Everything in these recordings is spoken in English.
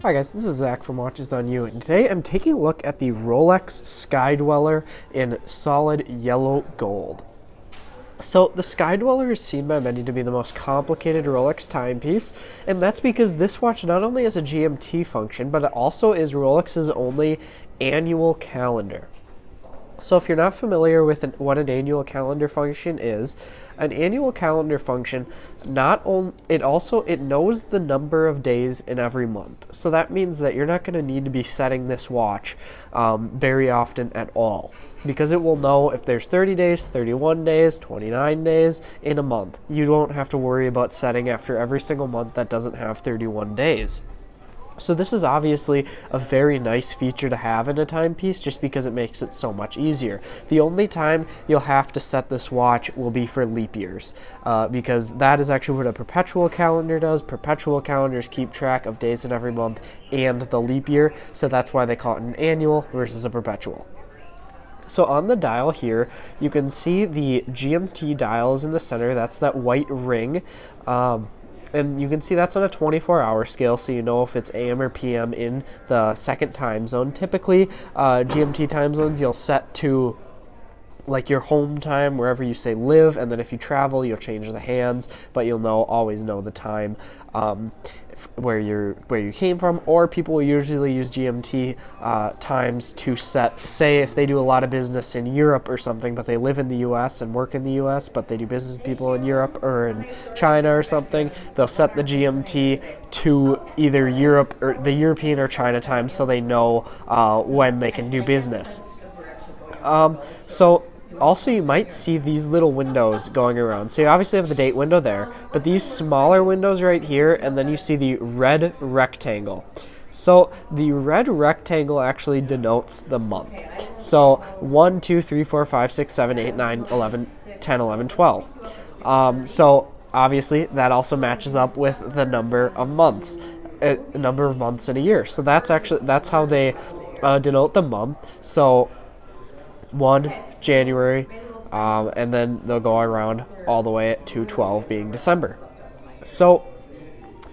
Hi guys, this is Zach from Watches on You, and today I'm taking a look at the Rolex Sky-Dweller in solid yellow gold. So the Sky-Dweller is seen by many to be the most complicated Rolex timepiece, and that's because this watch not only has a GMT function, but it also is Rolex's only annual calendar. So if you're not familiar with what an annual calendar function is, an annual calendar function it knows the number of days in every month. So that means that you're not going to need to be setting this watch very often at all, because it will know if there's 30 days, 31 days, 29 days in a month. You don't have to worry about setting after every single month that doesn't have 31 days. So this is obviously a very nice feature to have in a timepiece just because it makes it so much easier. The only time you'll have to set this watch will be for leap years, because that is actually what a perpetual calendar does. Perpetual calendars keep track of days in every month and the leap year, so that's why they call it an annual versus a perpetual. So on the dial here, you can see the GMT dials in the center. That's that white ring. And you can see that's on a 24-hour scale, so you know if it's AM or PM in the second time zone. Typically, GMT time zones you'll set to like your home time, wherever you say live, and then if you travel, you'll change the hands, but you'll always know the time where you came from. Or people will usually use GMT times to set, say if they do a lot of business in Europe or something, but they live in the US and work in the US, but they do business with people in Europe or in China or something, they'll set the GMT to either Europe or the European or China time, so they know when they can do business. So also, you might see these little windows going around. So you obviously have the date window there, but these smaller windows right here, and then you see the red rectangle. So the red rectangle actually denotes the month. So 1, 2, 3, 4, 5, 6, 7, 8, 9, 11, 10, 11, 12. So obviously that also matches up with the number of months in a year. So that's how they denote the month. So 1 January, and then they'll go around all the way to 12 being December. So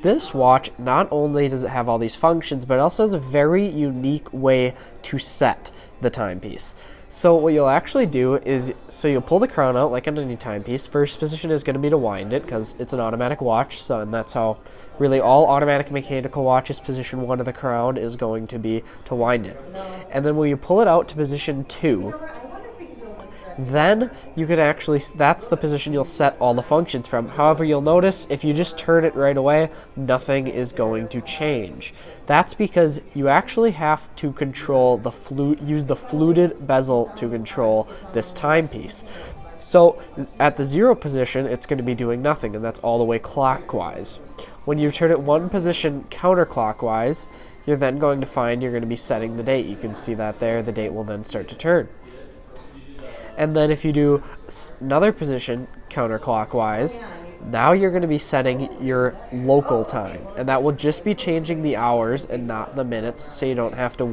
this watch, not only does it have all these functions, but it also has a very unique way to set the timepiece. So what you'll actually do is, you'll pull the crown out like on any timepiece. First position is going to be to wind it, because it's an automatic watch, and that's how really all automatic mechanical watches position 1 of the crown is going to be to wind it. And then when you pull it out to position 2, then you could that's the position you'll set all the functions from. However, you'll notice if you just turn it right away, nothing is going to change. That's because you actually have to control use the fluted bezel to control this timepiece. So at the 0 position, it's going to be doing nothing, and that's all the way clockwise. When you turn it 1 position counterclockwise, you're then going to find you're going to be setting the date. You can see that there. The date will then start to turn. And then if you do another position counterclockwise, now you're going to be setting your local time. And that will just be changing the hours and not the minutes, so you don't have to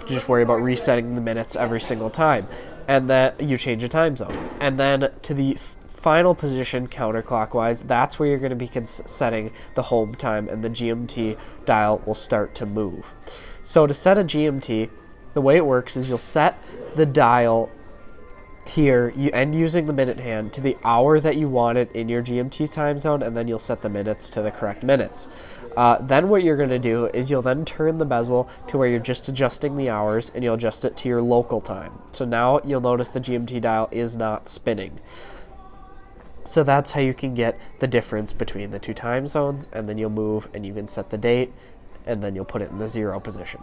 just worry about resetting the minutes every single time. And that you change a time zone. And then to the final position counterclockwise, that's where you're going to be setting the home time, and the GMT dial will start to move. So to set a GMT, the way it works is you'll set the dial here and using the minute hand to the hour that you want it in your GMT time zone, and then you'll set the minutes to the correct minutes. Then what you're going to do is you'll then turn the bezel to where you're just adjusting the hours, and you'll adjust it to your local time. So now you'll notice the GMT dial is not spinning. So that's how you can get the difference between the 2 time zones, and then you'll move and you can set the date, and then you'll put it in the 0 position.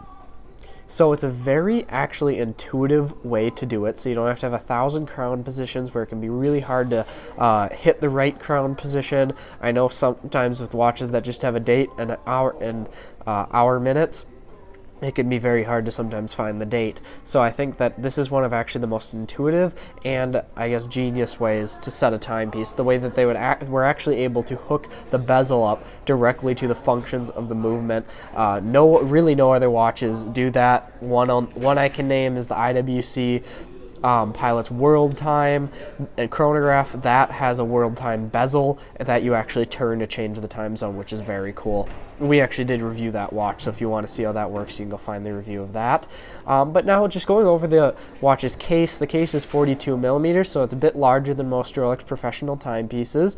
So it's a very actually intuitive way to do it, so you don't have to have 1,000 crown positions where it can be really hard to hit the right crown position. I know sometimes with watches that just have a date and an hour and hour minutes, it can be very hard to sometimes find the date. So I think that this is one of actually the most intuitive and I guess genius ways to set a timepiece. The way that they were actually able to hook the bezel up directly to the functions of the movement. No other watches do that. One I can name is the IWC Pilot's World Time and chronograph that has a World Time bezel that you actually turn to change the time zone, which is very cool. We actually did review that watch, so if you want to see how that works, you can go find the review of that. But now just going over the watch's case. The case is 42 millimeters, so it's a bit larger than most Rolex professional timepieces.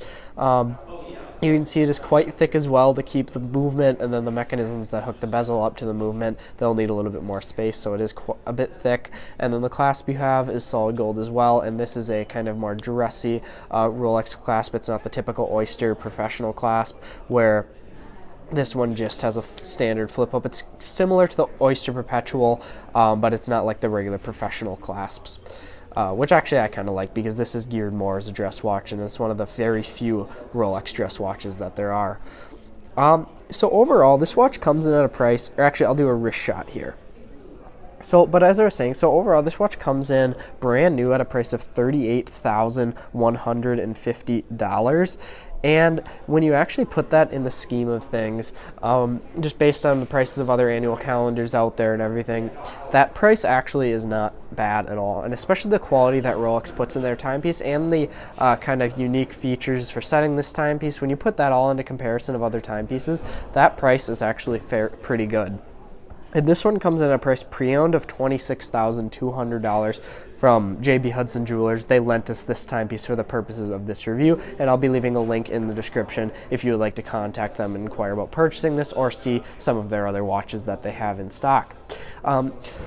You can see it is quite thick as well to keep the movement, and then the mechanisms that hook the bezel up to the movement, they'll need a little bit more space, so it is a bit thick. And then the clasp you have is solid gold as well, and this is a kind of more dressy Rolex clasp. It's not the typical Oyster professional clasp where this one just has a standard flip up. It's similar to the Oyster Perpetual, but it's not like the regular professional clasps. Which actually I kind of like, because this is geared more as a dress watch, and it's one of the very few Rolex dress watches that there are. So overall, this watch comes in at a price, or actually I'll do a wrist shot here. But as I was saying, so overall this watch comes in brand new at a price of $38,150. And when you actually put that in the scheme of things, just based on the prices of other annual calendars out there and everything, that price actually is not bad at all. And especially the quality that Rolex puts in their timepiece and the kind of unique features for setting this timepiece, when you put that all into comparison of other timepieces, that price is actually pretty good. And this one comes in at a price pre-owned of $26,200 from JB Hudson Jewelers. They lent us this timepiece for the purposes of this review, and I'll be leaving a link in the description if you would like to contact them and inquire about purchasing this or see some of their other watches that they have in stock.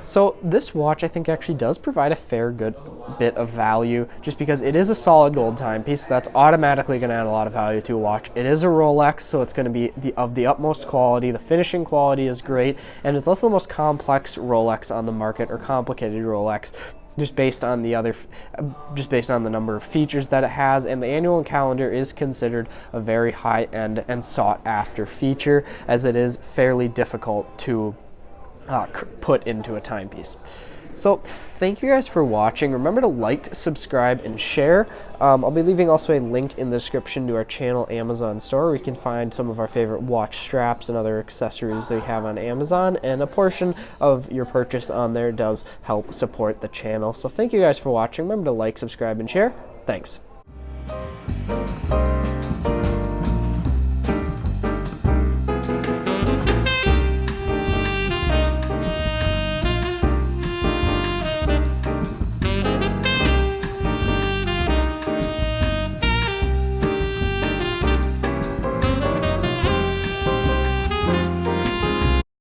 So this watch I think actually does provide a good bit of value, just because it is a solid gold timepiece. That's automatically going to add a lot of value to a watch. It is a Rolex, so it's going to be of the utmost quality. The finishing quality is great, and it's also the most complex Rolex on the market, or complicated Rolex, just based on the number of features that it has. And the annual calendar is considered a very high-end and sought-after feature, as it is fairly difficult to put into a timepiece. So thank you guys for watching. Remember to like, subscribe, and share. I'll be leaving also a link in the description to our channel Amazon store, where you can find some of our favorite watch straps and other accessories that we have on Amazon, and a portion of your purchase on there does help support the channel. So thank you guys for watching. Remember to like, subscribe, and share. Thanks.